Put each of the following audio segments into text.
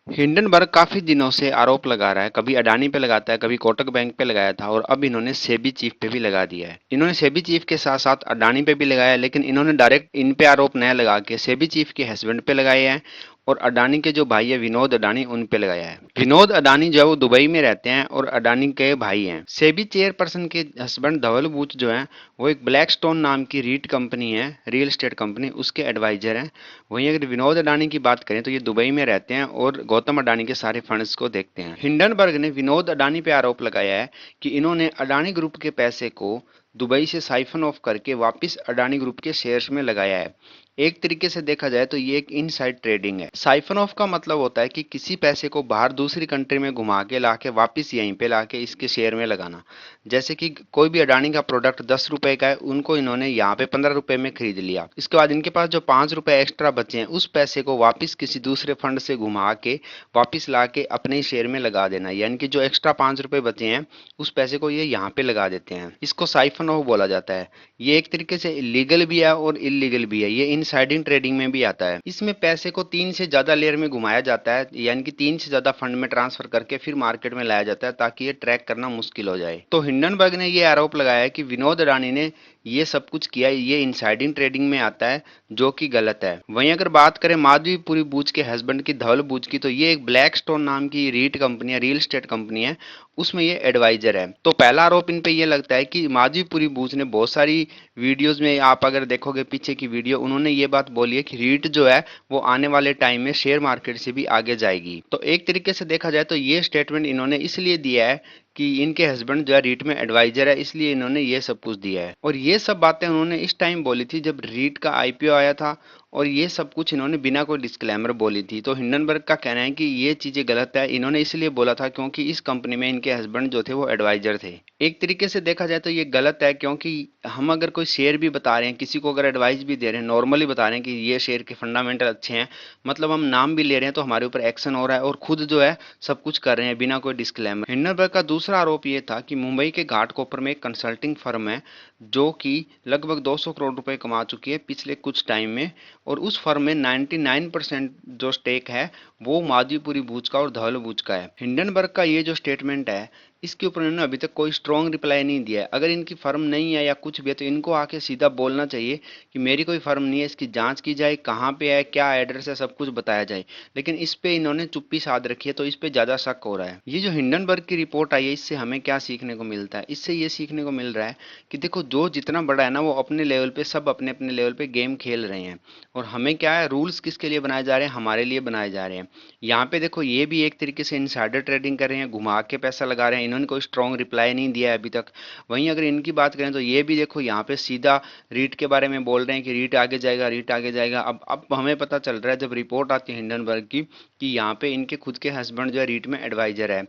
Hindenburg काफी दिनों से आरोप लगा रहा है, कभी अडानी पे लगाता है, कभी कोटक बैंक पे लगाया था और अब इन्होंने सेबी चीफ पे भी लगा दिया है। इन्होंने सेबी चीफ के साथ साथ अडानी पे भी लगाया है, लेकिन इन्होंने डायरेक्ट इन पे आरोप नया लगा के सेबी चीफ के हस्बैंड पे लगाए हैं और अडानी के जो भाई है विनोद अडानी उन पे लगाया है। विनोद अडानी जो है वो दुबई में रहते हैं और अडानी के भाई हैं। सेबी चेयरपर्सन के हस्बैंड धवल बूच जो है वो एक ब्लैक स्टोन नाम की रीट कंपनी है, रियल एस्टेट कंपनी, उसके एडवाइजर हैं। वहीं अगर विनोद अडानी की बात करें तो ये दुबई में रहते हैं और गौतम अडानी के सारे फंड्स को देखते हैं। हिंडनबर्ग ने विनोद अडानी पे आरोप लगाया है कि इन्होंने अडानी ग्रुप के पैसे को दुबई से साइफन ऑफ करके वापस अडानी ग्रुप के शेयर्स में लगाया है। एक तरीके से देखा जाए तो ये एक इनसाइड ट्रेडिंग है। साइफन ऑफ का मतलब होता है कि किसी पैसे को बाहर दूसरी कंट्री में घुमा के लाके वापस यहीं पे लाके इसके शेयर में लगाना। जैसे कि कोई भी अडानी का प्रोडक्ट 10 रुपए का है, उनको इन्होंने यहाँ पे 15 रुपए में खरीद लिया। इसके बाद इनके पास जो 5 रुपए एक्स्ट्रा बचे हैं उस पैसे को वापस किसी दूसरे फंड से घुमा के वापस ला के अपने ही शेयर में लगा देना, यानी कि जो एक्स्ट्रा 5 रुपए बचे हैं उस पैसे को ये यहाँ पे लगा देते हैं। इसको साइफन ऑफ बोला जाता है। ये एक तरीके से लीगल भी है और इलीगल भी है। ये इनसाइडिंग ट्रेडिंग में भी आता है। इसमें पैसे को 3 से ज्यादा लेयर में घुमाया जाता है, यानी कि 3 से ज्यादा फंड में ट्रांसफर करके फिर मार्केट में लाया जाता है ताकि ये ट्रैक करना मुश्किल हो जाए। तो हिंडनबर्ग ने ये आरोप लगाया है कि विनोद अडानी ने ये सब कुछ किया, ये इनसाइडिंग ट्रेडिंग में आता है, जो कि गलत है। वहीं अगर बात करें माधवीपुरी बूच के हस्बैंड की, धवल बूच की, तो ये एक ब्लैक स्टोन नाम की रीट कंपनी है, रियल एस्टेट कंपनी है, उसमें ये एडवाइजर है। तो पहला आरोप इन पे ये लगता है कि माधवीपुरी बूच ने बहुत सारी वीडियोस में, आप अगर देखोगे पीछे की वीडियो, उन्होंने ये बात बोली है कि रीट जो है वो आने वाले टाइम में शेयर मार्केट से भी आगे जाएगी। तो एक तरीके से देखा जाए तो ये स्टेटमेंट इन्होंने इसलिए दिया है कि इनके हस्बैंड जो है रीट में एडवाइजर है, इसलिए इन्होंने ये सब कुछ दिया है। और ये सब बातें उन्होंने इस टाइम बोली थी जब रीट का आईपीओ आया था, और ये सब कुछ इन्होंने बिना कोई डिस्क्लेमर बोली थी। तो हिंडनबर्ग का कहना है कि ये चीजें गलत है, इन्होंने इसलिए बोला था क्योंकि इस कंपनी में इनके हस्बैंड जो थे वो एडवाइजर थे। एक तरीके से देखा जाए तो ये गलत है, क्योंकि हम अगर कोई शेयर भी बता रहे हैं, किसी को अगर एडवाइस भी दे रहे हैं, नॉर्मली बता रहे हैं कि ये शेयर के फंडामेंटल अच्छे हैं, मतलब हम नाम भी ले रहे हैं तो हमारे ऊपर एक्शन हो रहा है और खुद जो है सब कुछ कर रहे हैं बिना कोई डिस्क्लेमर। हिंडनबर्ग का दूसरा आरोप ये था कि मुंबई के घाटकोपर में एक कंसल्टिंग फर्म है जो कि लगभग 200 करोड़ रुपए कमा चुकी है पिछले कुछ टाइम में, और उस फर्म में 99% जो स्टेक है वो माधवीपुरी बूच का और धवल बूच का है। हिंडनबर्ग का ये जो स्टेटमेंट है इसके ऊपर इन्होंने अभी तक कोई स्ट्रॉन्ग रिप्लाई नहीं दिया है। अगर इनकी फर्म नहीं है या कुछ भी है तो इनको आके सीधा बोलना चाहिए कि मेरी कोई फर्म नहीं है, इसकी जांच की जाए, कहाँ पे है, क्या एड्रेस है, सब कुछ बताया जाए। लेकिन इस पे इन्होंने चुप्पी साध रखी है, तो इस पे ज्यादा शक हो रहा है। ये जो हिंडनबर्ग की रिपोर्ट आई है इससे हमें क्या सीखने को मिलता है? इससे ये सीखने को मिल रहा है कि देखो, जो जितना बड़ा है ना वो अपने लेवल पे, सब अपने अपने लेवल पे गेम खेल रहे हैं, और हमें क्या है, रूल्स किसके लिए बनाए जा रहे हैं? हमारे लिए बनाए जा रहे हैं। यहाँ पे देखो, ये भी एक तरीके से इनसाइडर ट्रेडिंग कर रहे हैं, घुमा के पैसा लगा रहे हैं। इन्होंने कोई स्ट्रॉन्ग रिप्लाई नहीं दिया है अभी तक। वहीं अगर इनकी बात करें तो ये भी देखो, यहाँ पे सीधा रीट के बारे में बोल रहे हैं कि रीट आगे जाएगा, रीट आगे जाएगा। अब हमें पता चल रहा है जब रिपोर्ट आती है हिंडनबर्ग की कि यहाँ पे इनके खुद के हस्बैंड जो है रीट में एडवाइजर है।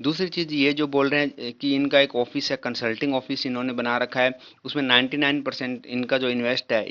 दूसरी चीज ये जो बोल रहे हैं कि इनका एक ऑफिस है, कंसल्टिंग ऑफिस इन्होंने बना रखा है, उसमें 99% इनका जो इन्वेस्ट है,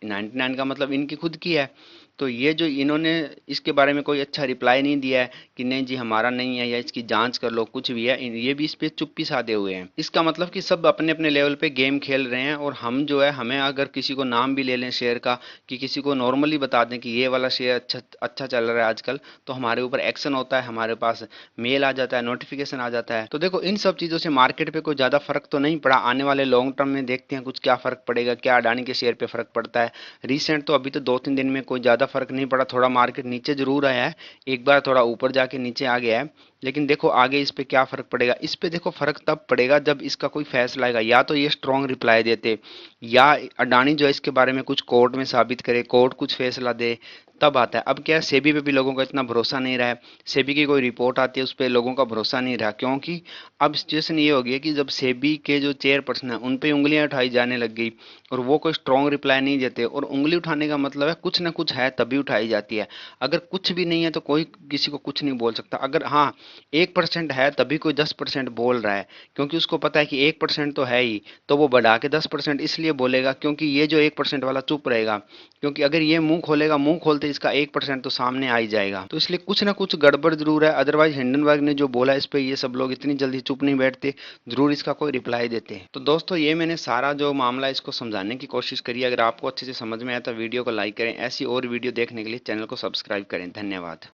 99 का मतलब इनकी खुद की है। तो ये जो इन्होंने इसके बारे में कोई अच्छा रिप्लाई नहीं दिया है कि नहीं जी हमारा नहीं है या इसकी जांच कर लो, कुछ भी है, ये भी इस पे चुप्पी साधे हुए हैं। इसका मतलब कि सब अपने अपने लेवल पे गेम खेल रहे हैं, और हम जो है, हमें अगर किसी को नाम भी ले लें शेयर का, कि किसी को नॉर्मली बता दें कि ये वाला शेयर अच्छा अच्छा चल रहा है आजकल, तो हमारे ऊपर एक्शन होता है, हमारे पास मेल आ जाता है, नोटिफिकेशन आ जाता है। तो देखो, इन सब चीजों से मार्केट पे कोई ज्यादा फर्क तो नहीं पड़ा। आने वाले लॉन्ग टर्म में देखते हैं कुछ क्या फर्क पड़ेगा, क्या अडानी के शेयर पे फर्क पड़ता है। रिसेंट तो अभी तो 2-3 दिन में कोई ज्यादा फर्क नहीं पड़ा, थोड़ा मार्केट नीचे जरूर आया है, एक बार थोड़ा ऊपर जाके नीचे आ गया है। लेकिन देखो आगे इस पे क्या फर्क पड़ेगा। इस पे देखो फर्क तब पड़ेगा जब इसका कोई फैसला आएगा, या तो ये स्ट्रॉन्ग रिप्लाई देते, या अडानी जो है इसके बारे में कुछ कोर्ट में साबित करे, कोर्ट कुछ फैसला दे, तब आता है। अब क्या है, सेबी पे भी लोगों का इतना भरोसा नहीं रहा है। सेबी की कोई रिपोर्ट आती है उस पर लोगों का भरोसा नहीं रहा, क्योंकि अब सिचुएशन ये हो गई है कि जब सेबी के जो चेयरपर्सन है उन पे उंगलियां उठाई जाने लग गई, और वो कोई स्ट्रॉन्ग रिप्लाई नहीं देते। और उंगली उठाने का मतलब है कुछ ना कुछ है तभी उठाई जाती है। अगर कुछ भी नहीं है तो कोई किसी को कुछ नहीं बोल सकता। अगर हाँ 1% है तभी कोई 10% बोल रहा है, क्योंकि उसको पता है कि 1% तो है ही, तो वो बढ़ा के 10% इसलिए बोलेगा क्योंकि ये जो 1% वाला चुप रहेगा। क्योंकि अगर ये मुंह खोलेगा, मुंह खोलते इसका 1% तो सामने आ ही जाएगा। तो इसलिए कुछ ना कुछ गड़बड़ जरूर है। अदरवाइज हिंडनबर्ग ने जो बोला इस पे ये सब लोग इतनी जल्दी चुप नहीं बैठते, जरूर इसका कोई रिप्लाई देते हैं। तो दोस्तों, ये मैंने सारा जो मामला है इसको समझाने की कोशिश करी है। अगर आपको अच्छे से समझ में आया तो वीडियो को लाइक करें। ऐसी और वीडियो देखने के लिए चैनल को सब्सक्राइब करें। धन्यवाद।